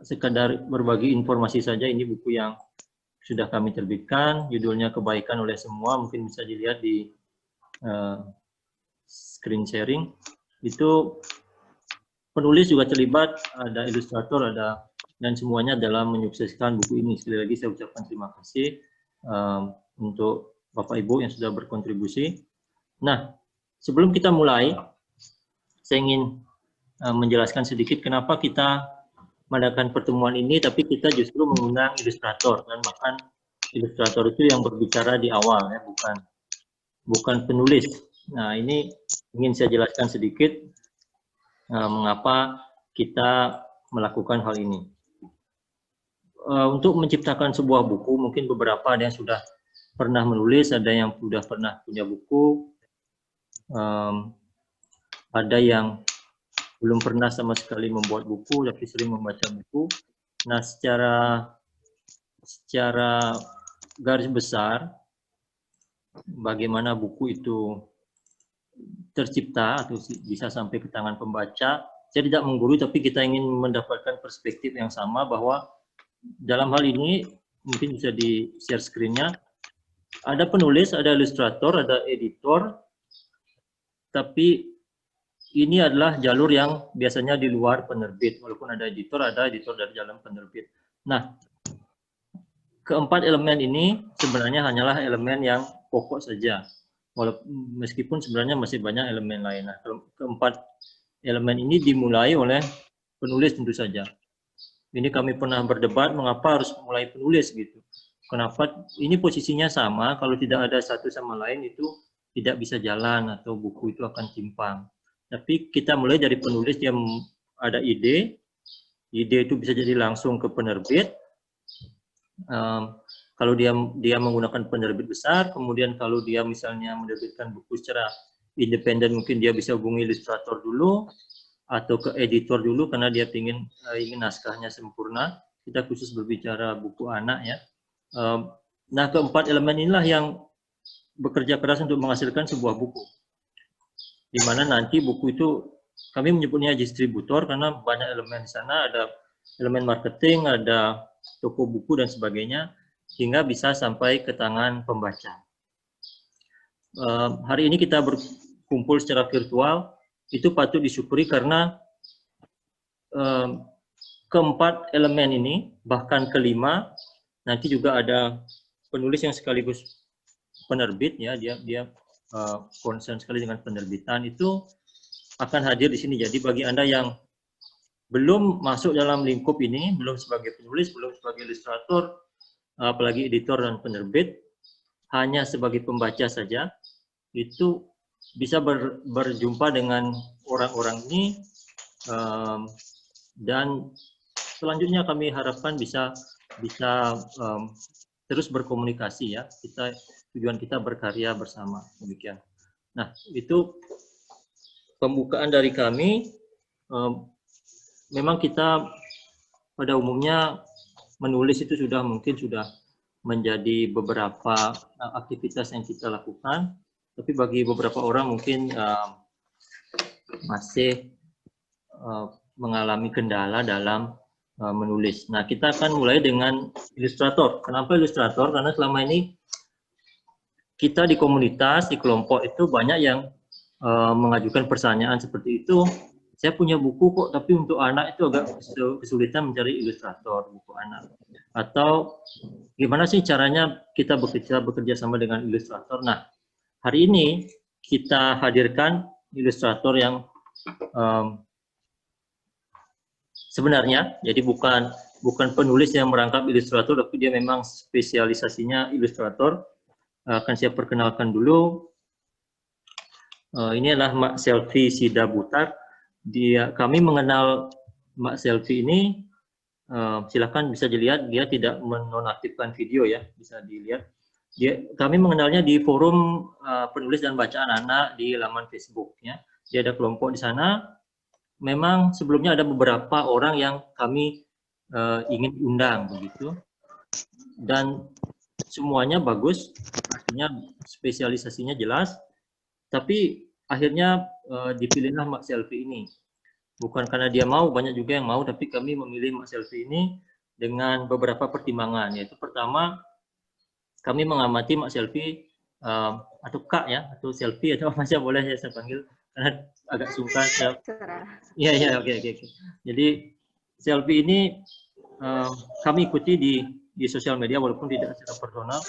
Sekadar berbagi informasi saja, ini buku yang sudah kami terbitkan, judulnya Kebaikan oleh Semua, mungkin bisa dilihat di screen sharing. Itu penulis juga terlibat, ada ilustrator, ada, dan semuanya dalam menyukseskan buku ini. Sekali lagi saya ucapkan terima kasih untuk Bapak Ibu yang sudah berkontribusi. Nah, sebelum kita mulai, saya ingin menjelaskan sedikit kenapa kita mengadakan pertemuan ini, tapi kita justru mengundang ilustrator, dan bahkan ilustrator itu yang berbicara di awal, ya, bukan penulis. Nah, ini ingin saya jelaskan sedikit mengapa kita melakukan hal ini. Untuk menciptakan sebuah buku, mungkin beberapa ada yang sudah pernah menulis, ada yang sudah pernah punya buku, ada yang belum pernah sama sekali membuat buku, tapi sering membaca buku. Nah, secara garis besar, bagaimana buku itu tercipta atau bisa sampai ke tangan pembaca, saya tidak menggurui, tapi kita ingin mendapatkan perspektif yang sama bahwa dalam hal ini, mungkin bisa di-share screen-nya, ada penulis, ada ilustrator, ada editor, tapi ini adalah jalur yang biasanya di luar penerbit, walaupun ada editor dari dalam penerbit. Nah, keempat elemen ini sebenarnya hanyalah elemen yang pokok saja, meskipun sebenarnya masih banyak elemen lain. Nah, keempat elemen ini dimulai oleh penulis tentu saja. Ini kami pernah berdebat mengapa harus mulai penulis gitu. Kenapa ini posisinya sama, kalau tidak ada satu sama lain itu tidak bisa jalan atau buku itu akan timpang. Tapi kita mulai dari penulis yang ada ide itu bisa jadi langsung ke penerbit. Kalau dia menggunakan penerbit besar, kemudian kalau dia misalnya menerbitkan buku secara independen, mungkin dia bisa hubungi ilustrator dulu atau ke editor dulu karena dia ingin naskahnya sempurna. Kita khusus berbicara buku anak, ya. Nah, keempat elemen inilah yang bekerja keras untuk menghasilkan sebuah buku, di mana nanti buku itu kami menyebutnya distributor karena banyak elemen di sana, ada elemen marketing, ada toko buku dan sebagainya, hingga bisa sampai ke tangan pembaca. Hari ini kita berkumpul secara virtual, itu patut disyukuri karena keempat elemen ini, bahkan kelima, nanti juga ada penulis yang sekaligus penerbit, ya, dia concern sekali dengan penerbitan, itu akan hadir di sini. Jadi bagi Anda yang belum masuk dalam lingkup ini, belum sebagai penulis, belum sebagai ilustrator, apalagi editor dan penerbit, hanya sebagai pembaca saja, itu bisa berjumpa dengan orang-orang ini, dan selanjutnya kami harapkan bisa terus berkomunikasi, ya. Tujuan kita berkarya bersama, demikian. Nah, itu pembukaan dari kami. Memang kita pada umumnya menulis itu mungkin sudah menjadi beberapa aktivitas yang kita lakukan, tapi bagi beberapa orang mungkin masih mengalami kendala dalam menulis. Nah, kita akan mulai dengan ilustrator. Kenapa ilustrator? Karena selama ini kita di komunitas, di kelompok itu banyak yang mengajukan pertanyaan seperti itu. Saya punya buku kok, tapi untuk anak itu agak kesulitan mencari ilustrator buku anak. Atau gimana sih caranya kita bekerja sama dengan ilustrator? Nah, hari ini kita hadirkan ilustrator yang sebenarnya. Jadi bukan penulis yang merangkap ilustrator, tapi dia memang spesialisasinya ilustrator. Akan saya perkenalkan dulu. Ini adalah Mak Selvi Sidabutar. Kami mengenal Mak Selvi ini, silakan bisa dilihat, dia tidak menonaktifkan video ya, bisa dilihat. Kami mengenalnya di forum penulis dan baca anak-anak di laman Facebook-nya. Dia ada kelompok di sana. Memang sebelumnya ada beberapa orang yang kami ingin undang begitu, dan semuanya bagus, artinya spesialisasinya jelas. Tapi akhirnya dipilihlah Mak Selvi ini. Bukan karena dia mau, banyak juga yang mau, tapi kami memilih Mak Selvi ini dengan beberapa pertimbangan. Yaitu pertama, kami mengamati Mak Selvi atau Kak ya, atau Selvi atau apa saja boleh ya saya panggil, karena agak sungkan. Iya, oke. Jadi Selvi ini kami ikuti di sosial media walaupun tidak secara personal.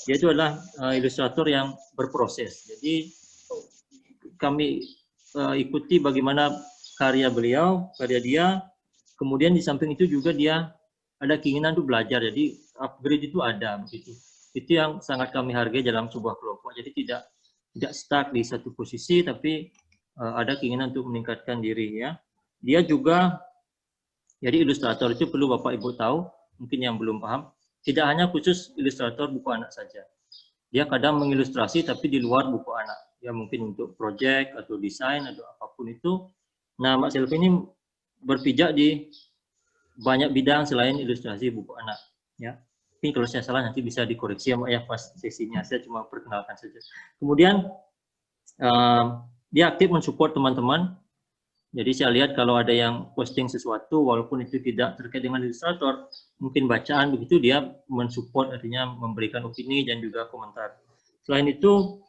Dia itu adalah ilustrator yang berproses. Jadi kami ikuti bagaimana karya beliau, karya dia. Kemudian di samping itu juga dia ada keinginan untuk belajar. Jadi upgrade itu ada begitu. Itu yang sangat kami hargai dalam sebuah kelompok. Jadi tidak stuck di satu posisi, tapi ada keinginan untuk meningkatkan diri ya. Dia juga, jadi ilustrator itu perlu Bapak Ibu tahu, mungkin yang belum paham, tidak hanya khusus ilustrator buku anak saja. Dia kadang mengilustrasi tapi di luar buku anak. Ya mungkin untuk proyek atau desain atau apapun itu. Nah, Mak Selvi ini berpijak di banyak bidang selain ilustrasi buku anak. Ya, tapi kalau saya salah nanti bisa dikoreksi ya Mak ya pas sesinya. Saya cuma perkenalkan saja. Kemudian dia aktif mensupport teman-teman. Jadi saya lihat kalau ada yang posting sesuatu, walaupun itu tidak terkait dengan ilustrator, mungkin bacaan begitu, dia mensupport, artinya memberikan opini dan juga komentar. Selain itu,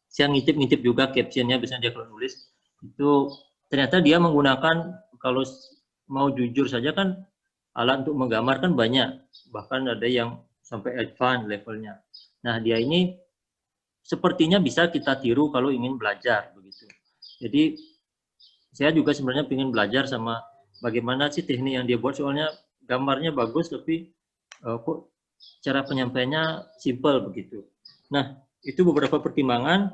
saya ngintip-ngintip juga captionnya, biasanya dia kalau nulis, itu ternyata dia menggunakan, kalau mau jujur saja kan, alat untuk menggambar kan banyak, bahkan ada yang sampai advance levelnya. Nah, dia ini sepertinya bisa kita tiru kalau ingin belajar, begitu. Jadi saya juga sebenarnya ingin belajar sama bagaimana sih teknik yang dia buat, soalnya gambarnya bagus tapi kok cara penyampaiannya simple begitu. Nah, itu beberapa pertimbangan.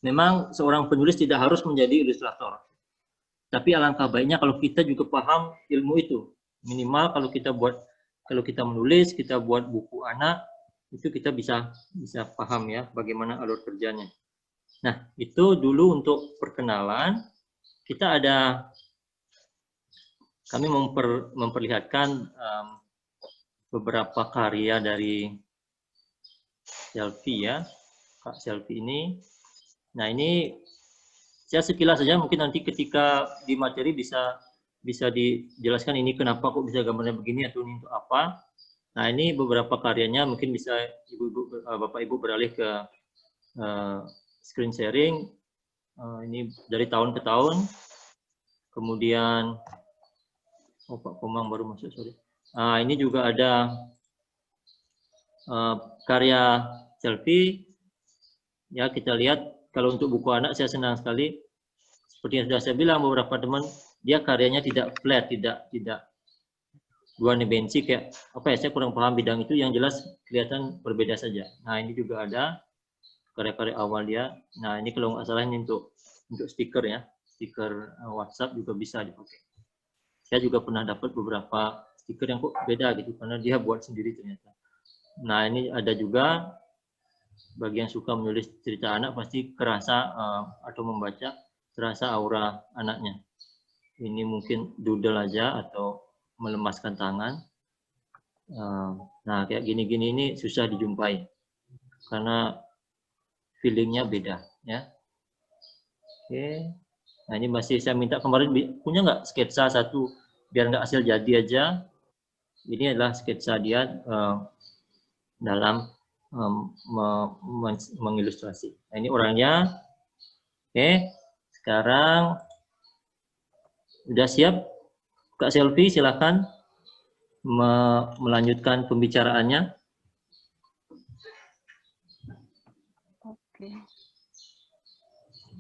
Memang seorang penulis tidak harus menjadi ilustrator. Tapi alangkah baiknya kalau kita juga paham ilmu itu. Minimal kalau kita menulis, kita buat buku anak, itu kita bisa paham ya bagaimana alur kerjanya. Nah, itu dulu untuk perkenalan. Kami memperlihatkan beberapa karya dari Selvi ya, Kak Selvi ini. Nah, ini saya sekilas saja, mungkin nanti ketika di materi bisa dijelaskan ini kenapa kok bisa gambarnya begini atau ini untuk apa. Nah, ini beberapa karyanya, mungkin bisa Bapak Ibu beralih ke screen sharing. Ini dari tahun ke tahun. Kemudian, Pak Komang baru masuk, sorry. Ini juga ada karya Selvi. Ya, kita lihat kalau untuk buku anak saya senang sekali. Seperti yang sudah saya bilang, beberapa teman dia karyanya tidak flat, tidak dua dimensi kayak apa ya, saya kurang paham bidang itu, yang jelas kelihatan berbeda saja. Nah, ini juga ada karya-karya awal dia. Nah, ini kalau nggak salah ini untuk stiker ya, stiker WhatsApp juga bisa dipakai. Saya juga pernah dapat beberapa stiker yang kok beda gitu, karena dia buat sendiri ternyata. Nah, ini ada juga bagi yang suka menulis cerita anak, pasti kerasa atau membaca, terasa aura anaknya. Ini mungkin doodle aja atau melemaskan tangan. Nah, kayak gini-gini ini susah dijumpai karena feelingnya beda ya. Oke. Nah, ini masih saya minta kemarin, punya nggak sketsa satu biar nggak hasil jadi aja. Ini adalah sketsa dia dalam mengilustrasi. Nah, ini orangnya. Oke. Sekarang sudah siap Kak Selvi, silakan melanjutkan pembicaraannya. Oke.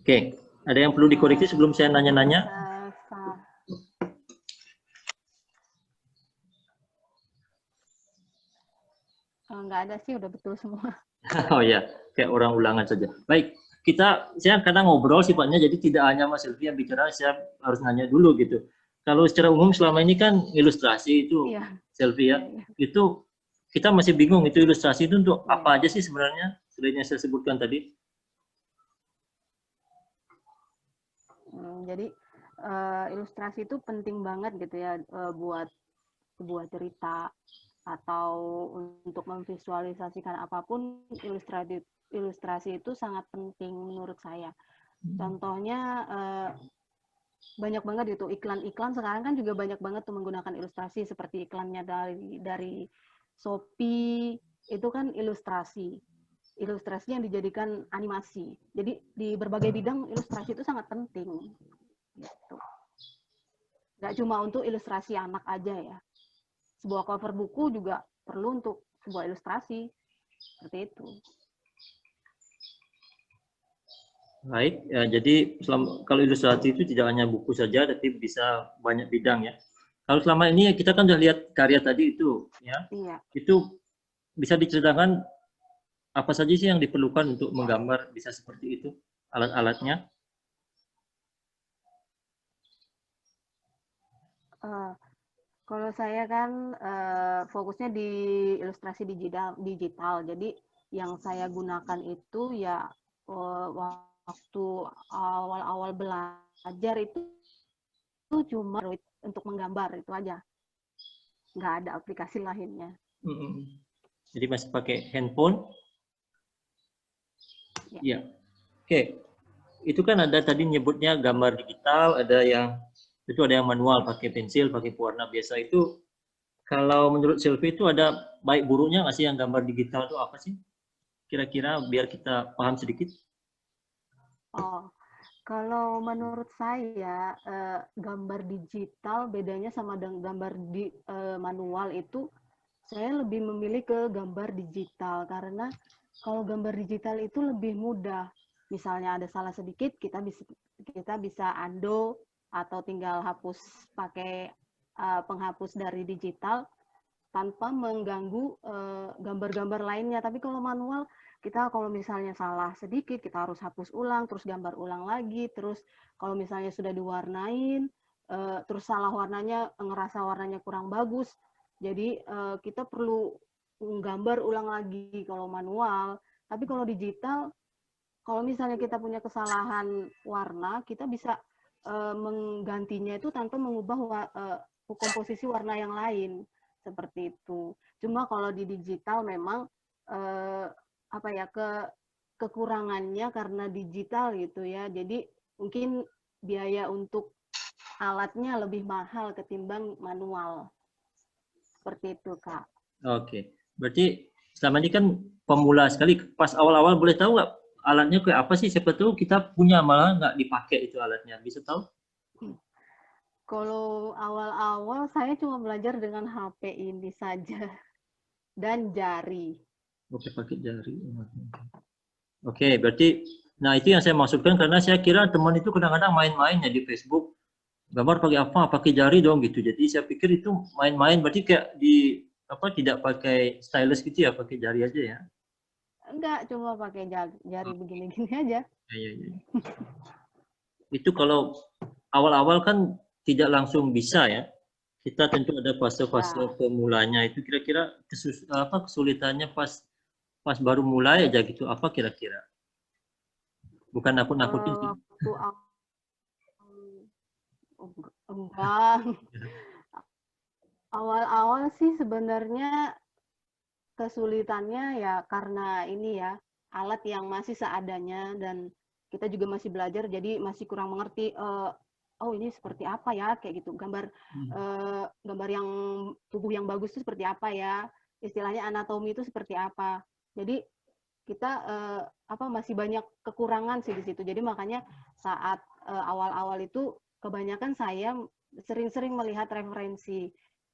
Oke, ada yang perlu dikoreksi sebelum saya nanya-nanya? Nggak ada sih, udah betul semua. Oh ya, kayak orang ulangan saja. Baik, saya kadang ngobrol sifatnya, jadi tidak hanya Mas Silvi yang bicara, saya harus nanya dulu gitu. Kalau secara umum selama ini kan ilustrasi itu, Iya. Silvi ya, Iya. itu kita masih bingung itu ilustrasi itu untuk Iya. apa aja sih sebenarnya, selain yang saya sebutkan tadi. Jadi ilustrasi itu penting banget gitu ya buat sebuah cerita atau untuk memvisualisasikan apapun, ilustrasi itu sangat penting menurut saya. Contohnya banyak banget gitu iklan-iklan sekarang kan juga banyak banget tuh menggunakan ilustrasi, seperti iklannya dari Shopee itu kan ilustrasi yang dijadikan animasi. Jadi di berbagai bidang ilustrasi itu sangat penting. Gitu. Nggak cuma untuk ilustrasi anak aja ya. Sebuah cover buku juga perlu untuk sebuah ilustrasi. Seperti itu. Baik, ya, jadi kalau ilustrasi itu tidak hanya buku saja, tapi bisa banyak bidang ya. Kalau selama ini kita kan sudah lihat karya tadi itu, ya, Iya. itu bisa diceritakan apa saja sih yang diperlukan untuk menggambar bisa seperti itu, alat-alatnya? Kalau saya kan fokusnya di ilustrasi digital. Jadi yang saya gunakan itu ya waktu awal-awal belajar itu cuma untuk menggambar itu aja. Nggak ada aplikasi lainnya. Jadi masih pakai handphone? Ya. Oke. Itu kan ada tadi nyebutnya gambar digital, ada yang manual pakai pensil, pakai pewarna biasa. Itu kalau menurut Sylvie itu ada baik buruknya nggak sih yang gambar digital itu apa sih? Kira-kira biar kita paham sedikit. Oh, kalau menurut saya gambar digital bedanya sama dengan gambar manual itu, saya lebih memilih ke gambar digital karena kalau gambar digital itu lebih mudah. Misalnya ada salah sedikit, kita bisa undo atau tinggal hapus pakai penghapus dari digital tanpa mengganggu gambar-gambar lainnya. Tapi kalau manual, kita kalau misalnya salah sedikit, kita harus hapus ulang, terus gambar ulang lagi, terus kalau misalnya sudah diwarnain, terus salah warnanya, ngerasa warnanya kurang bagus, jadi kita perlu gambar ulang lagi kalau manual. Tapi kalau digital, kalau misalnya kita punya kesalahan warna, kita bisa menggantinya itu tanpa mengubah komposisi warna yang lain, seperti itu. Cuma kalau di digital memang kekurangannya karena digital gitu ya. Jadi mungkin biaya untuk alatnya lebih mahal ketimbang manual. Seperti itu, Kak. Oke. Berarti selama ini kan pemula sekali. Pas awal-awal boleh tahu nggak alatnya kayak apa sih? Siapa tahu kita punya malah nggak dipakai itu alatnya. Bisa tahu? Kalau awal-awal saya cuma belajar dengan HP ini saja dan jari. Oke, pakai jari. Oke, berarti nah itu yang saya maksudkan karena saya kira teman itu kadang-kadang main-main ya di Facebook. Gambar pakai apa? Pakai jari dong gitu. Jadi saya pikir itu main-main berarti kayak di apa tidak pakai stylus gitu ya, pakai jari aja ya. Enggak, cuma pakai jari begini-gini aja. Ya. Itu kalau awal-awal kan tidak langsung bisa ya. Kita tentu ada fase-fase pemulanya itu kira-kira kesulitannya pas baru mulai aja gitu. Apa kira-kira? Bukan nakut-nakutin sih. Waktu enggak. Awal-awal sih sebenarnya kesulitannya ya karena ini ya, alat yang masih seadanya dan kita juga masih belajar jadi masih kurang mengerti oh ini seperti apa ya kayak gitu. Gambar yang tubuh yang bagus itu seperti apa ya, istilahnya anatomi itu seperti apa. Jadi kita masih banyak kekurangan sih di situ. Jadi makanya saat awal-awal itu kebanyakan saya sering-sering melihat referensi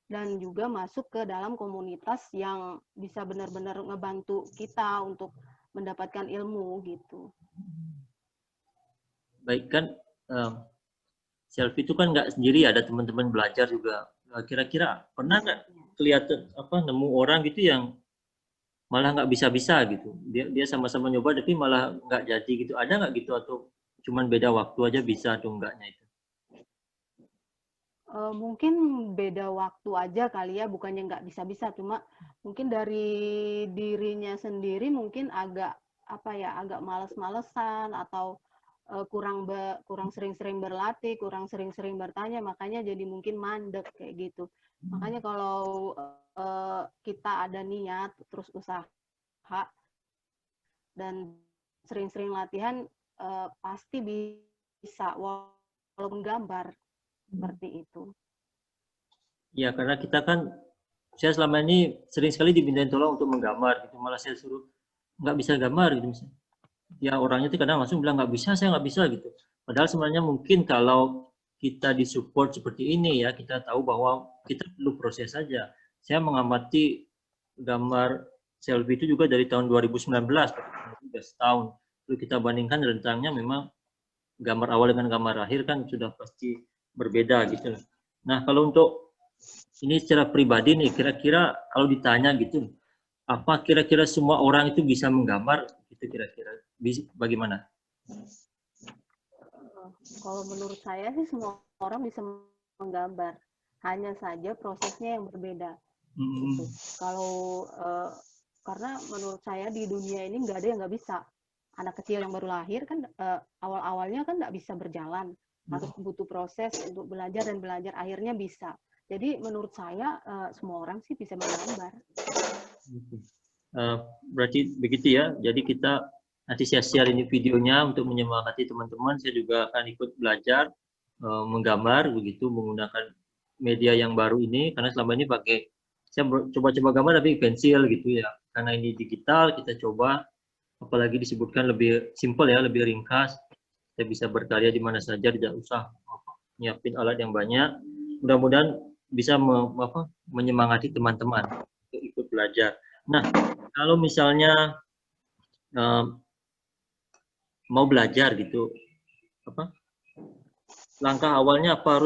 dan juga masuk ke dalam komunitas yang bisa benar-benar ngebantu kita untuk mendapatkan ilmu gitu. baik kan selfie itu kan nggak sendiri, ada teman-teman belajar juga. Kira-kira pernah nggak kelihatan nemu orang gitu yang malah nggak bisa-bisa gitu, dia sama-sama nyoba tapi malah nggak jadi gitu, ada nggak gitu, atau cuman beda waktu aja bisa atau enggaknya itu? Mungkin beda waktu aja kali ya, bukannya nggak bisa-bisa, cuma mungkin dari dirinya sendiri mungkin agak agak males-malesan atau kurang sering-sering berlatih, kurang sering-sering bertanya, makanya jadi mungkin mandek kayak gitu. Makanya kalau kita ada niat terus usaha dan sering-sering latihan, pasti bisa walaupun gambar seperti itu. Ya karena kita kan, saya selama ini sering sekali dimintain tolong untuk menggambar gitu, malah saya suruh nggak bisa gambar gitu misalnya. Ya orangnya tuh kadang langsung bilang nggak bisa, saya nggak bisa gitu. Padahal sebenarnya mungkin kalau kita disupport seperti ini ya, kita tahu bahwa kita perlu proses saja. Saya mengamati gambar selfie itu juga dari tahun 2019, sudah setahun. Lalu kita bandingkan rentangnya, memang gambar awal dengan gambar akhir kan sudah pasti berbeda gitu. Nah kalau untuk ini secara pribadi nih, kira-kira kalau ditanya gitu, apa kira-kira semua orang itu bisa menggambar? Itu kira-kira bagaimana? Kalau menurut saya sih semua orang bisa menggambar, hanya saja prosesnya yang berbeda. Gitu. Kalau karena menurut saya di dunia ini nggak ada yang nggak bisa. Anak kecil yang baru lahir kan awal-awalnya kan nggak bisa berjalan, harus butuh proses untuk belajar dan belajar, akhirnya bisa. Jadi menurut saya semua orang sih bisa menggambar. Berarti begitu ya. Jadi kita nanti saya share ini videonya untuk menyemangati teman-teman. Saya juga akan ikut belajar menggambar begitu, menggunakan media yang baru ini, karena selama ini saya coba-coba gambar tapi pensil gitu ya. Karena ini digital, kita coba, apalagi disebutkan lebih simpel ya, lebih ringkas. Saya bisa berkarya di mana saja, tidak usah nyiapin alat yang banyak. Mudah-mudahan bisa menyemangati teman-teman untuk ikut belajar. Nah, kalau misalnya mau belajar gitu, langkah awalnya apa,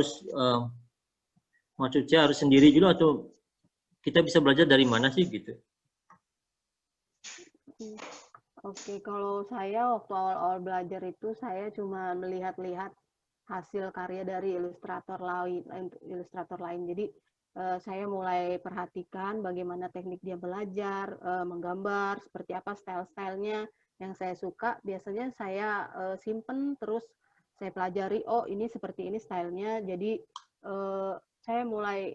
maksudnya harus sendiri dulu atau kita bisa belajar dari mana sih gitu? Oke, kalau saya waktu awal-awal belajar itu saya cuma melihat-lihat hasil karya dari ilustrator lain. Jadi saya mulai perhatikan bagaimana teknik dia belajar, menggambar, seperti apa style-stylenya yang saya suka. Biasanya saya simpen terus saya pelajari. Oh ini seperti ini stylenya. Jadi saya mulai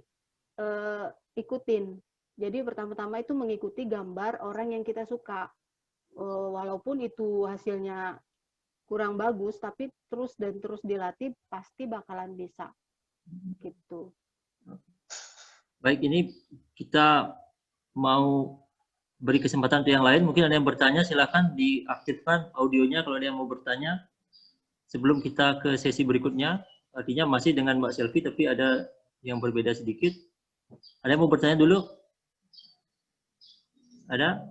ikutin. Jadi pertama-tama itu mengikuti gambar orang yang kita suka. Walaupun itu hasilnya kurang bagus, tapi terus dan terus dilatih pasti bakalan bisa gitu. Baik, ini kita mau beri kesempatan untuk yang lain. Mungkin ada yang bertanya, silakan diaktifkan audionya kalau ada yang mau bertanya sebelum kita ke sesi berikutnya. Artinya masih dengan Mbak Selvi tapi ada yang berbeda sedikit. Ada yang mau bertanya dulu? Ada?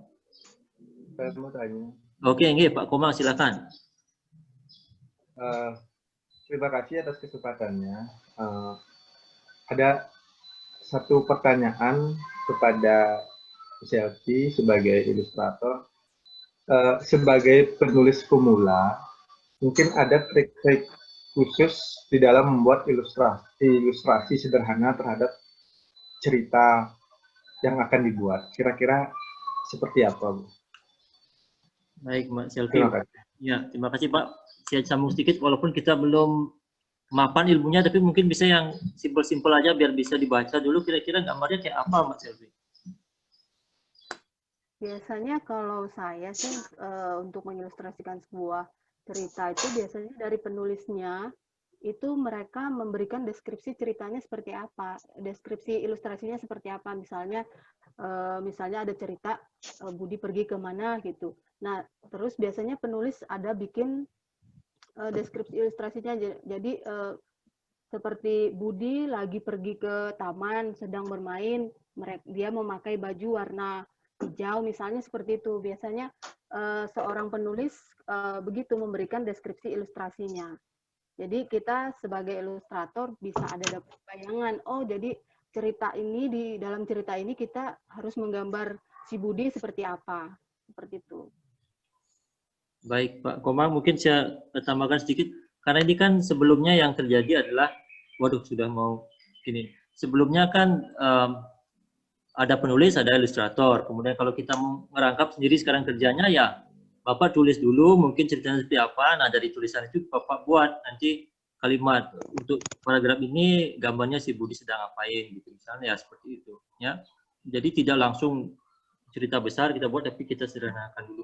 Saya mau tanya. Oke, Pak Komang, silakan. Terima kasih atas kesempatannya. Ada satu pertanyaan kepada Selvi sebagai ilustrator. Sebagai penulis pemula, mungkin ada trik-trik khusus di dalam membuat ilustrasi sederhana terhadap cerita yang akan dibuat. Kira-kira seperti apa, Bu? Baik, Mbak Selvi. Terima kasih. Ya, terima kasih, Pak. Saya sambung sedikit, walaupun kita belum mapan ilmunya, tapi mungkin bisa yang simpel-simpel aja biar bisa dibaca dulu. Kira-kira gambarnya kayak apa, Mbak Selvi? Biasanya kalau saya sih untuk mengilustrasikan sebuah cerita itu biasanya dari penulisnya itu mereka memberikan deskripsi ceritanya seperti apa, deskripsi ilustrasinya seperti apa. Misalnya ada cerita Budi pergi kemana gitu. Nah terus biasanya penulis ada bikin deskripsi ilustrasinya. Jadi seperti Budi lagi pergi ke taman sedang bermain, dia memakai baju warna hijau misalnya, seperti itu. Biasanya seorang penulis begitu memberikan deskripsi ilustrasinya. Jadi kita sebagai ilustrator bisa ada dapat bayangan, oh jadi cerita ini, di dalam cerita ini kita harus menggambar si Budi seperti apa, seperti itu. Baik Pak Komang, mungkin saya tambahkan sedikit, karena ini kan sebelumnya yang terjadi adalah, waduh sudah mau gini, sebelumnya kan ada penulis, ada ilustrator, kemudian kalau kita merangkap sendiri sekarang kerjanya ya, Bapak tulis dulu mungkin ceritanya seperti apa, nah dari tulisan itu Bapak buat nanti kalimat, untuk paragraf ini gambarnya si Budi sedang ngapain gitu misalnya, ya seperti itu ya. Jadi tidak langsung cerita besar kita buat, tapi kita sederhanakan dulu.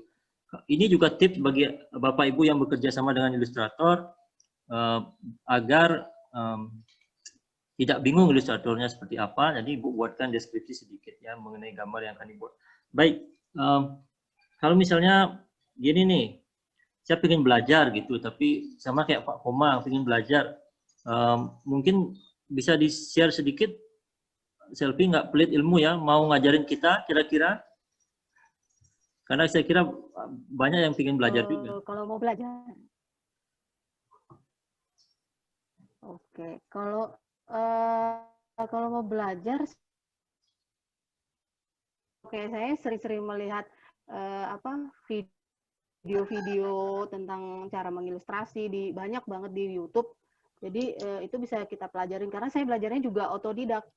Ini juga tips bagi Bapak Ibu yang bekerja sama dengan ilustrator agar tidak bingung ilustratornya seperti apa. Jadi Ibu buatkan deskripsi sedikit ya mengenai gambar yang akan dibuat. Baik, kalau misalnya gini nih, saya ingin belajar gitu, tapi sama kayak Pak Komang ingin belajar, mungkin bisa di-share sedikit, Selfie nggak pelit ilmu ya, mau ngajarin kita kira-kira? Karena saya kira banyak yang ingin belajar juga. Kalau mau belajar, oke. Kalau mau belajar, oke, saya sering-sering melihat video-video tentang cara mengilustrasi banyak banget di YouTube. Jadi itu bisa kita pelajarin karena saya belajarnya juga otodidak,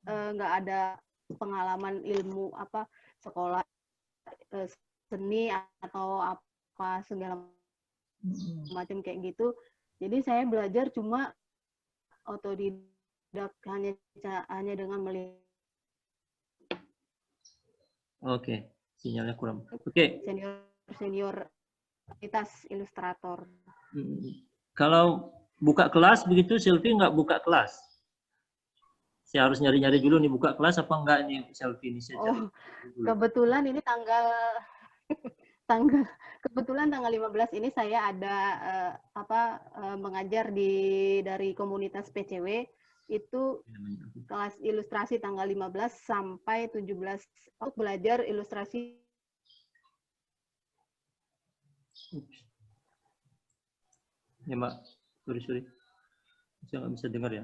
nggak ada pengalaman ilmu sekolah seni atau apa segala macam kayak gitu. Jadi saya belajar cuma otodidak, hanya dengan melihat. Oke, sinyalnya kurang. Oke. Senioritas ilustrator. Kalau buka kelas begitu, Selfie nggak buka kelas? Saya harus nyari-nyari dulu nih, buka kelas apa enggak nih Selfie ini? Kebetulan ini kebetulan tanggal 15 ini saya ada mengajar dari komunitas PCW, itu kelas ilustrasi tanggal 15 sampai 17 untuk belajar ilustrasi. Ya Mbak, sorry. Saya nggak bisa dengar ya.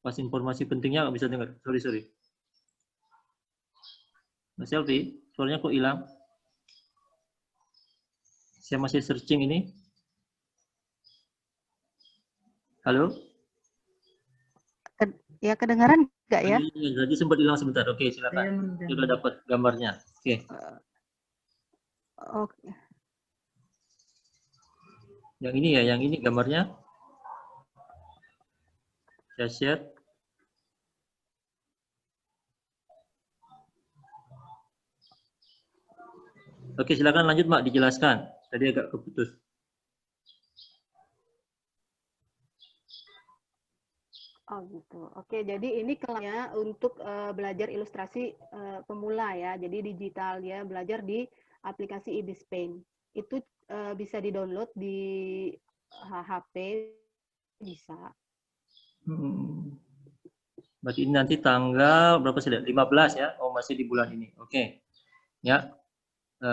Pas informasi pentingnya nggak bisa dengar, sorry. Mas Selfie, suaranya kok hilang? Saya masih searching ini. Halo? Ya, kedengaran nggak ya? Jadi sempat hilang sebentar. Oke, silakan. Sudah dapat gambarnya. Oke. Oke. Yang ini ya, yang ini gambarnya. Saya share. Oke, silakan lanjut Mbak, dijelaskan. Tadi agak keputus. Oh gitu. Oke, jadi ini kelasnya untuk belajar ilustrasi pemula ya. Jadi digital ya, belajar di aplikasi Ibis Paint. Itu bisa di-download di HP, bisa. Berarti ini nanti tanggal berapa sih? 15 ya? Oh, masih di bulan ini. Oke. Ya.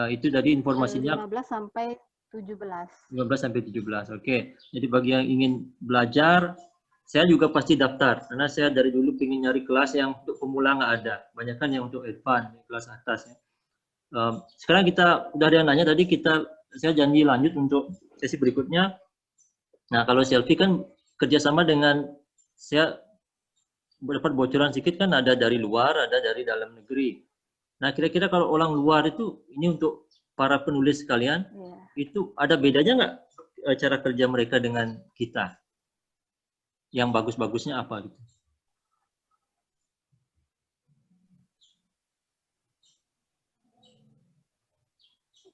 Itu tadi informasinya. 15 sampai 17. 15 sampai 17. Oke. Jadi bagi yang ingin belajar, saya juga pasti daftar karena saya dari dulu ingin nyari kelas yang untuk pemula nggak ada, banyak kan yang untuk advance, kelas atas ya. Sekarang kita udah ada yang nanya tadi, saya janji lanjut untuk sesi berikutnya. Nah kalau Selfie kan kerjasama dengan, saya dapat bocoran sedikit kan, ada dari luar, ada dari dalam negeri. Nah kira-kira kalau orang luar itu, ini untuk para penulis sekalian, itu ada bedanya nggak cara kerja mereka dengan kita? Yang bagus-bagusnya apa gitu?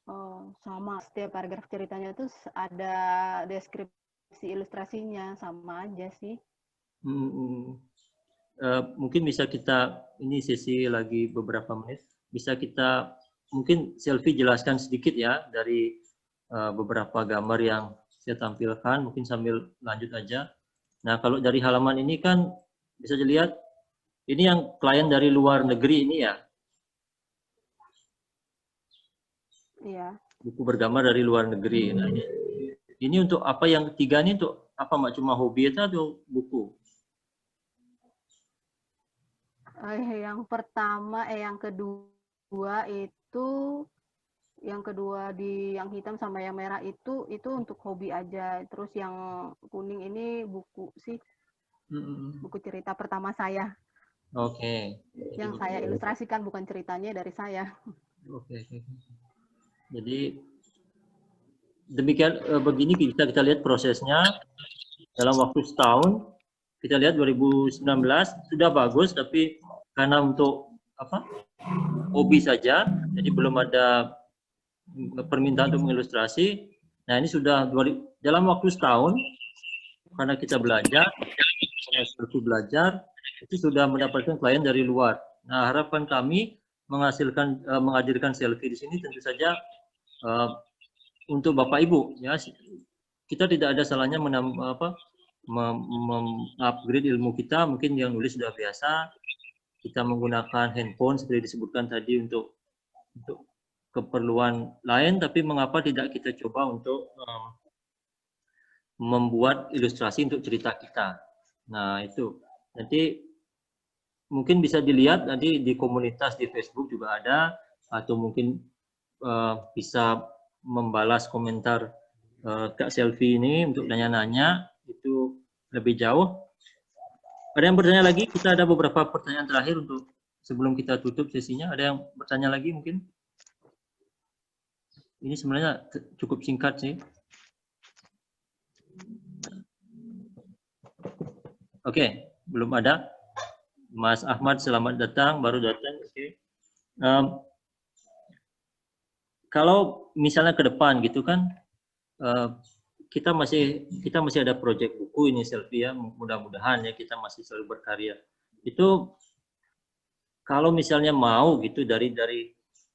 Oh, sama. Setiap paragraf ceritanya tuh ada deskripsi ilustrasinya, sama aja sih. Mungkin bisa kita, ini sesi lagi beberapa menit, bisa kita mungkin Selfie jelaskan sedikit ya dari beberapa gambar yang saya tampilkan, mungkin sambil lanjut aja. Nah, kalau dari halaman ini kan bisa dilihat Ini yang klien dari luar negeri ini ya? Iya. Buku bergambar dari luar negeri. Nah, ini untuk apa yang ketiga ini untuk apa Mbak? Cuma hobi itu atau buku? Yang pertama, yang kedua itu, yang kedua yang hitam sama yang merah itu untuk hobi aja. Terus yang kuning ini buku sih, buku cerita pertama saya. Oke. Yang saya ilustrasikan, bukan ceritanya dari saya. Oke. Jadi demikian, begini kita lihat prosesnya dalam waktu setahun. Kita lihat 2019 sudah bagus, tapi karena untuk apa hobi saja, jadi belum ada permintaan untuk mengilustrasi. Nah ini sudah dalam waktu setahun, karena kita belajar, itu sudah mendapatkan klien dari luar. Nah harapan kami menghadirkan selfie di sini tentu saja untuk Bapak Ibu, ya kita tidak ada salahnya upgrade ilmu kita. Mungkin yang nulis sudah biasa, kita menggunakan handphone seperti disebutkan tadi untuk keperluan lain, tapi mengapa tidak kita coba untuk membuat ilustrasi untuk cerita kita. Nah itu nanti mungkin bisa dilihat nanti di komunitas di Facebook juga ada, atau mungkin bisa membalas komentar Kak Selfie ini untuk nanya-nanya itu lebih jauh. Ada yang bertanya lagi? Kita ada beberapa pertanyaan terakhir untuk sebelum kita tutup sesinya. Ada yang bertanya lagi mungkin? Ini sebenarnya cukup singkat sih. Oke, belum ada. Mas Ahmad selamat datang, baru datang. Oke. Kalau misalnya ke depan gitu kan, kita masih ada proyek buku ini Selfie ya, mudah-mudahan ya kita masih selalu berkarya. Itu kalau misalnya mau gitu dari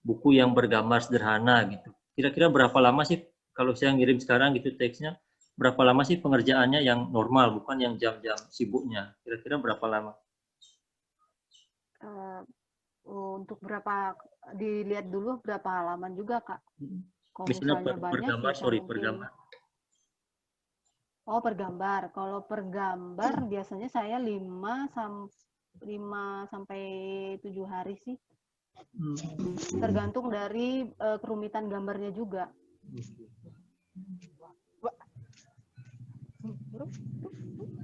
buku yang bergambar sederhana gitu, kira-kira berapa lama sih kalau saya ngirim sekarang gitu teksnya, berapa lama sih pengerjaannya yang normal, bukan yang jam-jam sibuknya, kira-kira berapa lama? Untuk berapa, dilihat dulu berapa halaman juga Kak. Kalau Misalnya misalnya banyak pergambar, pergambar. Oh, per gambar. Kalau per gambar biasanya saya 5 sampai 7 hari sih. Tergantung dari kerumitan gambarnya juga.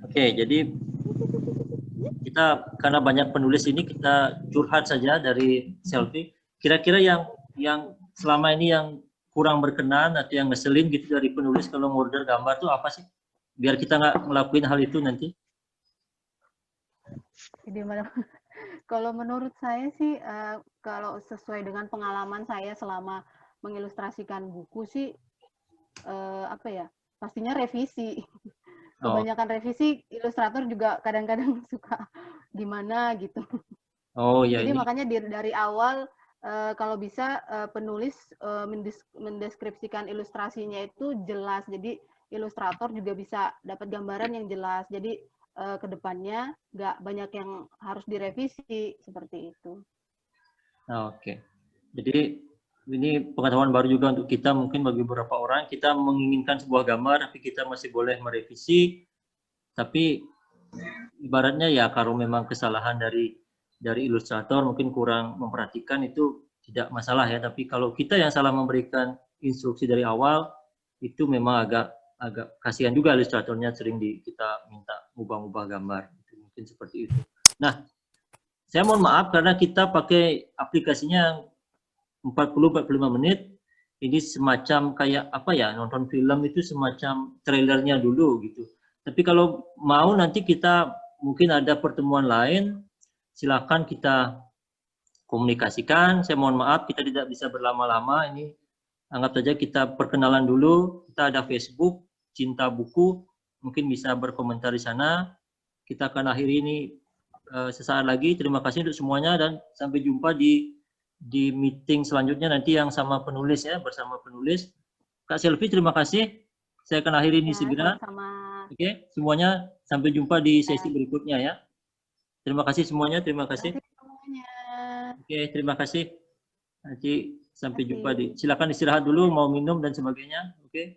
Oke, jadi kita karena banyak penulis ini kita curhat saja dari Selfie. Kira-kira yang selama ini yang kurang berkenan atau yang ngeselin gitu dari penulis kalau ngorder gambar tuh apa sih? Biar kita nggak ngelakuin hal itu nanti. Jadi kalau menurut saya sih, kalau sesuai dengan pengalaman saya selama mengilustrasikan buku sih, apa ya, pastinya revisi. Kebanyakan revisi, ilustrator juga kadang-kadang suka gimana gitu. Oh ya. Jadi makanya dari awal kalau bisa penulis mendeskripsikan ilustrasinya itu jelas. Jadi ilustrator juga bisa dapat gambaran yang jelas. Jadi kedepannya nggak banyak yang harus direvisi seperti itu. Oke. Jadi ini pengetahuan baru juga untuk kita, mungkin bagi beberapa orang kita menginginkan sebuah gambar tapi kita masih boleh merevisi. Tapi ibaratnya ya kalau memang kesalahan dari ilustrator mungkin kurang memperhatikan itu tidak masalah ya. Tapi kalau kita yang salah memberikan instruksi dari awal itu memang agak kasihan juga ilustratornya, sering kita minta ubah-ubah gambar. Itu mungkin seperti itu. Nah, saya mohon maaf karena kita pakai aplikasinya 40-45 menit. Ini semacam kayak apa ya, nonton film itu semacam trailernya dulu gitu. Tapi kalau mau nanti kita mungkin ada pertemuan lain, silakan kita komunikasikan. Saya mohon maaf kita tidak bisa berlama-lama. Ini anggap saja kita perkenalan dulu. Kita ada Facebook Cinta Buku, mungkin bisa berkomentar di sana. Kita akan akhiri ini sesaat lagi. Terima kasih untuk semuanya dan sampai jumpa di meeting selanjutnya nanti yang sama penulis ya, bersama penulis. Kak Selfie, terima kasih. Saya akan akhiri ini segera. Sama. Oke, semuanya sampai jumpa di sesi berikutnya ya. Terima kasih semuanya, terima kasih. Terima kasih semuanya. Oke, terima kasih. Nanti sampai Terima jumpa kasih. silakan istirahat dulu, mau minum dan sebagainya. Oke.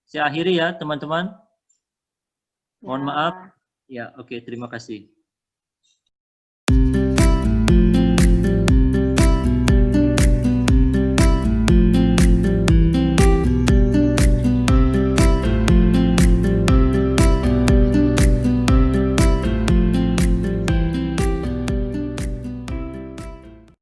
Saya akhiri ya, teman-teman. Mohon Ya. maaf. Ya, oke, terima kasih.